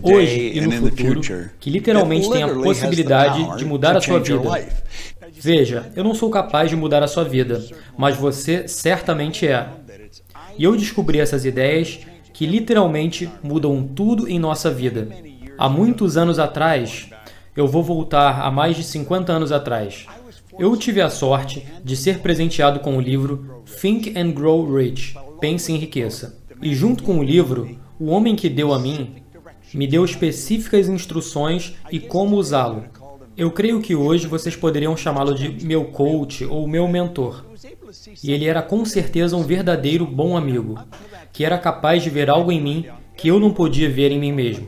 hoje e no futuro, que literalmente tem a possibilidade de mudar a sua vida. Veja, eu não sou capaz de mudar a sua vida, mas você certamente é. E eu descobri essas ideias que literalmente mudam tudo em nossa vida. Há muitos anos atrás, eu vou voltar a mais de 50 anos atrás, eu tive a sorte de ser presenteado com o livro Think and Grow Rich, Pense e Enriqueça. E junto com o livro, o homem que deu a mim, me deu específicas instruções e como usá-lo. Eu creio que hoje vocês poderiam chamá-lo de meu coach ou meu mentor. E ele era com certeza um verdadeiro bom amigo, que era capaz de ver algo em mim que eu não podia ver em mim mesmo.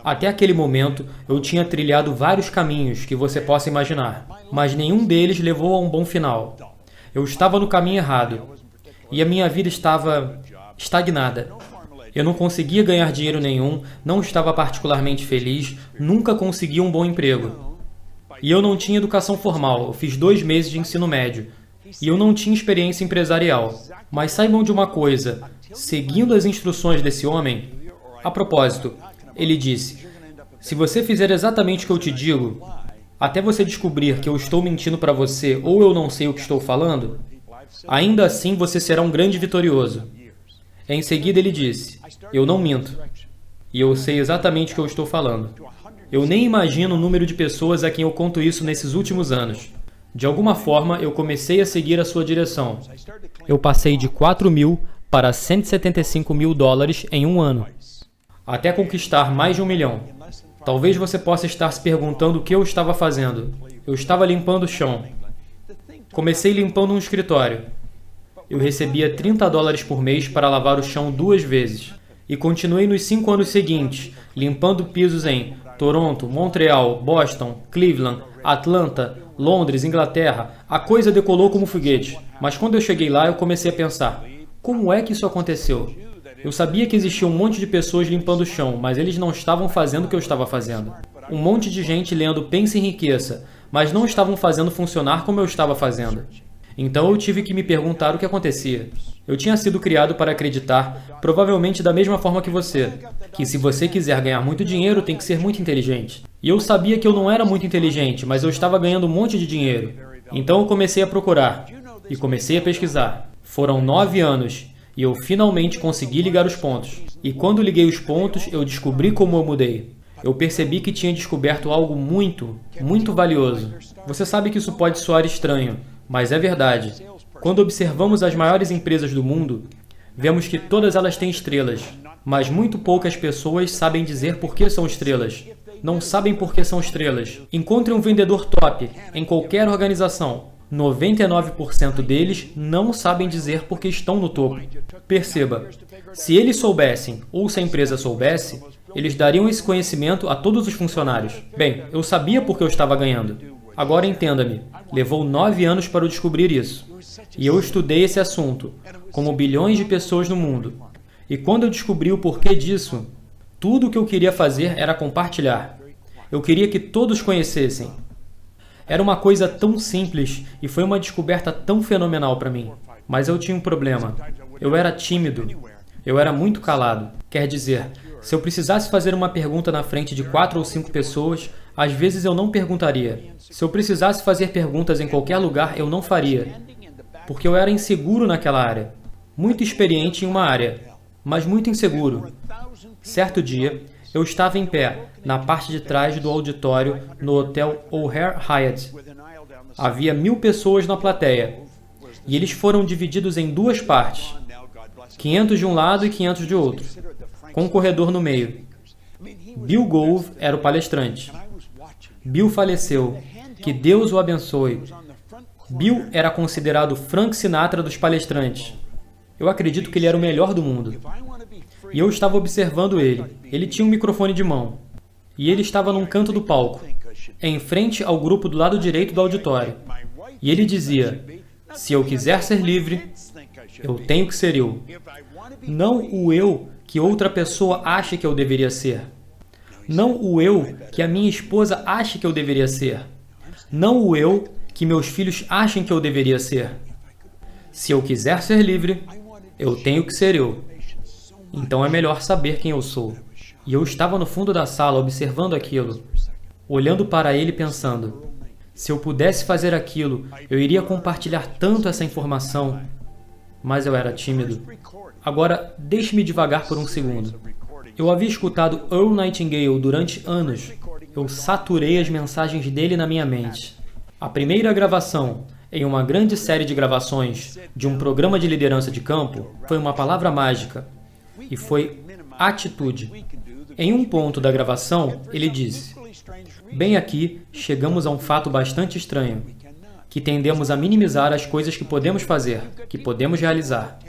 Até aquele momento, eu tinha trilhado vários caminhos que você possa imaginar, mas nenhum deles levou a um bom final. Eu estava no caminho errado, e a minha vida estava estagnada. Eu não conseguia ganhar dinheiro nenhum, não estava particularmente feliz, nunca consegui um bom emprego. E eu não tinha educação formal, eu fiz 2 meses de ensino médio, e eu não tinha experiência empresarial. Mas saibam de uma coisa, seguindo as instruções desse homem, a propósito, ele disse, se você fizer exatamente o que eu te digo, até você descobrir que eu estou mentindo para você ou eu não sei o que estou falando, ainda assim você será um grande vitorioso. Em seguida ele disse, eu não minto, e eu sei exatamente o que eu estou falando. Eu nem imagino o número de pessoas a quem eu conto isso nesses últimos anos. De alguma forma, eu comecei a seguir a sua direção. Eu passei de 4 mil para 175 mil dólares em um ano, até conquistar mais de 1 milhão. Talvez você possa estar se perguntando o que eu estava fazendo. Eu estava limpando o chão. Comecei limpando um escritório. Eu recebia 30 dólares por mês para lavar o chão 2 vezes. E continuei nos 5 anos seguintes, limpando pisos em Toronto, Montreal, Boston, Cleveland, Atlanta, Londres, Inglaterra. A coisa decolou como foguete. Mas quando eu cheguei lá, eu comecei a pensar, como é que isso aconteceu? Eu sabia que existia um monte de pessoas limpando o chão, mas eles não estavam fazendo o que eu estava fazendo. Um monte de gente lendo Pense e Enriqueça, mas não estavam fazendo funcionar como eu estava fazendo. Então eu tive que me perguntar o que acontecia. Eu tinha sido criado para acreditar, provavelmente da mesma forma que você, que se você quiser ganhar muito dinheiro, tem que ser muito inteligente. E eu sabia que eu não era muito inteligente, mas eu estava ganhando um monte de dinheiro. Então eu comecei a procurar, e comecei a pesquisar. Foram 9 anos, e eu finalmente consegui ligar os pontos. E quando liguei os pontos, eu descobri como eu mudei. Eu percebi que tinha descoberto algo muito, muito valioso. Você sabe que isso pode soar estranho, mas é verdade. Quando observamos as maiores empresas do mundo, vemos que todas elas têm estrelas, mas muito poucas pessoas sabem dizer por que são estrelas. Não sabem por que são estrelas. Encontre um vendedor top em qualquer organização. 99% deles não sabem dizer por que estão no topo. Perceba, se eles soubessem, ou se a empresa soubesse, eles dariam esse conhecimento a todos os funcionários. Bem, eu sabia porque eu estava ganhando. Agora entenda-me, levou 9 anos para eu descobrir isso. E eu estudei esse assunto, como bilhões de pessoas no mundo. E quando eu descobri o porquê disso, tudo o que eu queria fazer era compartilhar. Eu queria que todos conhecessem. Era uma coisa tão simples e foi uma descoberta tão fenomenal para mim. Mas eu tinha um problema. Eu era tímido. Eu era muito calado. Quer dizer, se eu precisasse fazer uma pergunta na frente de 4 ou 5 pessoas, às vezes eu não perguntaria. Se eu precisasse fazer perguntas em qualquer lugar, eu não faria. Porque eu era inseguro naquela área. Muito experiente em uma área, mas muito inseguro. Certo dia, eu estava em pé, na parte de trás do auditório, no hotel O'Hare Hyatt. Havia 1000 pessoas na plateia, e eles foram divididos em 2 partes, 500 de um lado e 500 de outro, com um corredor no meio. Bill Gove era o palestrante. Bill faleceu. Que Deus o abençoe. Bill era considerado Frank Sinatra dos palestrantes. Eu acredito que ele era o melhor do mundo. E eu estava observando ele. Ele tinha um microfone de mão. E ele estava num canto do palco, em frente ao grupo do lado direito do auditório. E ele dizia, se eu quiser ser livre, eu tenho que ser eu. Não o eu que outra pessoa acha que eu deveria ser. Não o eu que a minha esposa acha que eu deveria ser. Não o eu que meus filhos acham que eu deveria ser. Se eu quiser ser livre, eu tenho que ser eu. Então é melhor saber quem eu sou. E eu estava no fundo da sala observando aquilo, olhando para ele pensando, se eu pudesse fazer aquilo, eu iria compartilhar tanto essa informação, mas eu era tímido. Agora, deixe-me devagar por um segundo. Eu havia escutado Earl Nightingale durante anos. Eu saturei as mensagens dele na minha mente. A primeira gravação, em uma grande série de gravações de um programa de liderança de campo, foi uma palavra mágica, e foi atitude. Em um ponto da gravação, ele disse, bem aqui, chegamos a um fato bastante estranho, que tendemos a minimizar as coisas que podemos fazer, que podemos realizar.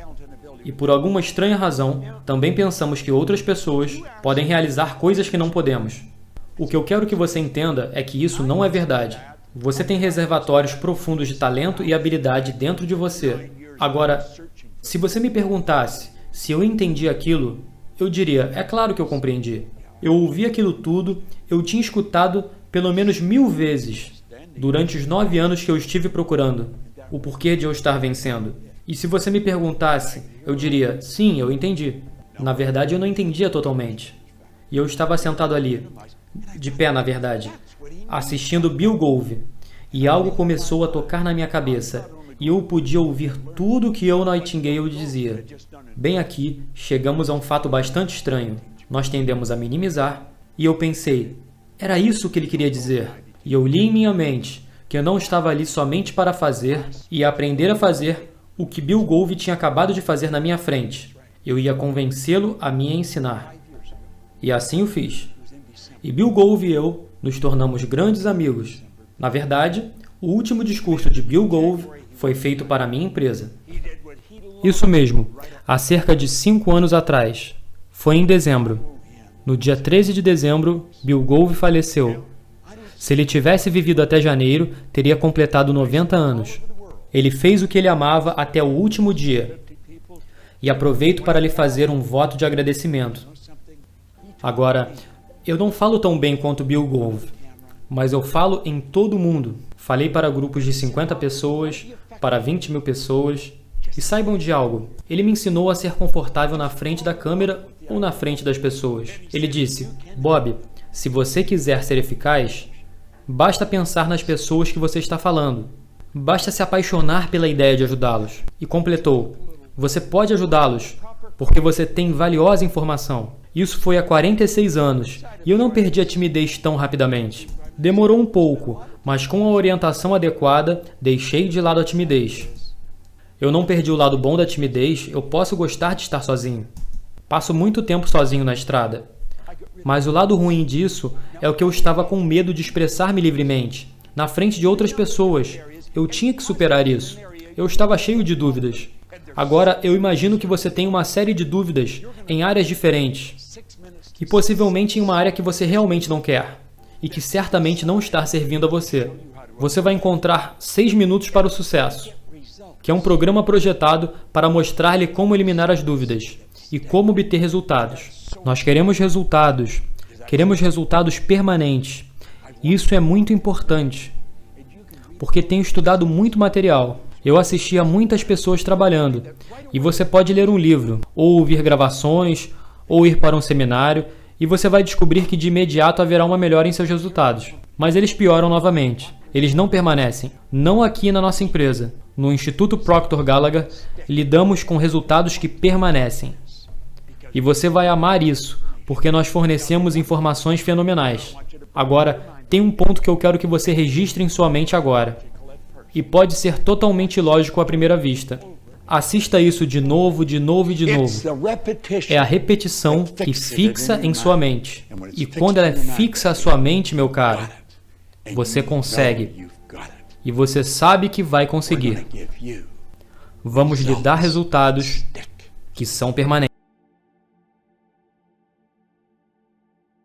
E por alguma estranha razão, também pensamos que outras pessoas podem realizar coisas que não podemos. O que eu quero que você entenda é que isso não é verdade. Você tem reservatórios profundos de talento e habilidade dentro de você. Agora, se você me perguntasse se eu entendi aquilo, eu diria, é claro que eu compreendi. Eu ouvi aquilo tudo, eu tinha escutado pelo menos 1000 vezes durante os 9 anos que eu estive procurando o porquê de eu estar vencendo. E se você me perguntasse, eu diria, sim, eu entendi. Na verdade, eu não entendia totalmente. E eu estava sentado ali, de pé, na verdade, assistindo Bill Gove, e algo começou a tocar na minha cabeça, e eu podia ouvir tudo o que Earl Nightingale dizia. Bem aqui, chegamos a um fato bastante estranho. Nós tendemos a minimizar, e eu pensei, era isso que ele queria dizer. E eu li em minha mente que eu não estava ali somente para fazer e aprender a fazer o que Bill Gove tinha acabado de fazer na minha frente. Eu ia convencê-lo a me ensinar. E assim o fiz. E Bill Gove e eu nos tornamos grandes amigos. Na verdade, o último discurso de Bill Gove foi feito para a minha empresa. Isso mesmo, há cerca de 5 anos atrás. Foi em dezembro. No dia 13 de dezembro, Bill Gove faleceu. Se ele tivesse vivido até janeiro, teria completado 90 anos. Ele fez o que ele amava até o último dia. E aproveito para lhe fazer um voto de agradecimento. Agora, eu não falo tão bem quanto Bill Gove, mas eu falo em todo o mundo. Falei para grupos de 50 pessoas, para 20 mil pessoas. E saibam de algo, ele me ensinou a ser confortável na frente da câmera ou na frente das pessoas. Ele disse, Bob, se você quiser ser eficaz, basta pensar nas pessoas que você está falando. Basta se apaixonar pela ideia de ajudá-los. E completou, você pode ajudá-los, porque você tem valiosa informação. Isso foi há 46 anos, e eu não perdi a timidez tão rapidamente. Demorou um pouco, mas com a orientação adequada, deixei de lado a timidez. Eu não perdi o lado bom da timidez, eu posso gostar de estar sozinho. Passo muito tempo sozinho na estrada. Mas o lado ruim disso é o que eu estava com medo de expressar-me livremente, na frente de outras pessoas. Eu tinha que superar isso. Eu estava cheio de dúvidas. Agora, eu imagino que você tem uma série de dúvidas em áreas diferentes. E possivelmente em uma área que você realmente não quer. E que certamente não está servindo a você. Você vai encontrar 6 minutos para o sucesso, que é um programa projetado para mostrar-lhe como eliminar as dúvidas e como obter resultados. Nós queremos resultados permanentes. E isso é muito importante, porque tenho estudado muito material. Eu assisti a muitas pessoas trabalhando, e você pode ler um livro, ou ouvir gravações, ou ir para um seminário, e você vai descobrir que de imediato haverá uma melhora em seus resultados. Mas eles pioram novamente. Eles não permanecem. Não aqui na nossa empresa. No Instituto Proctor Gallagher, lidamos com resultados que permanecem. E você vai amar isso, porque nós fornecemos informações fenomenais. Agora, tem um ponto que eu quero que você registre em sua mente agora. E pode ser totalmente ilógico à primeira vista. Assista isso de novo, de novo e de novo. É a repetição que fixa em sua mente. E quando ela é fixa à sua mente, meu caro, você consegue. E você sabe que vai conseguir. Vamos lhe dar resultados que são permanentes.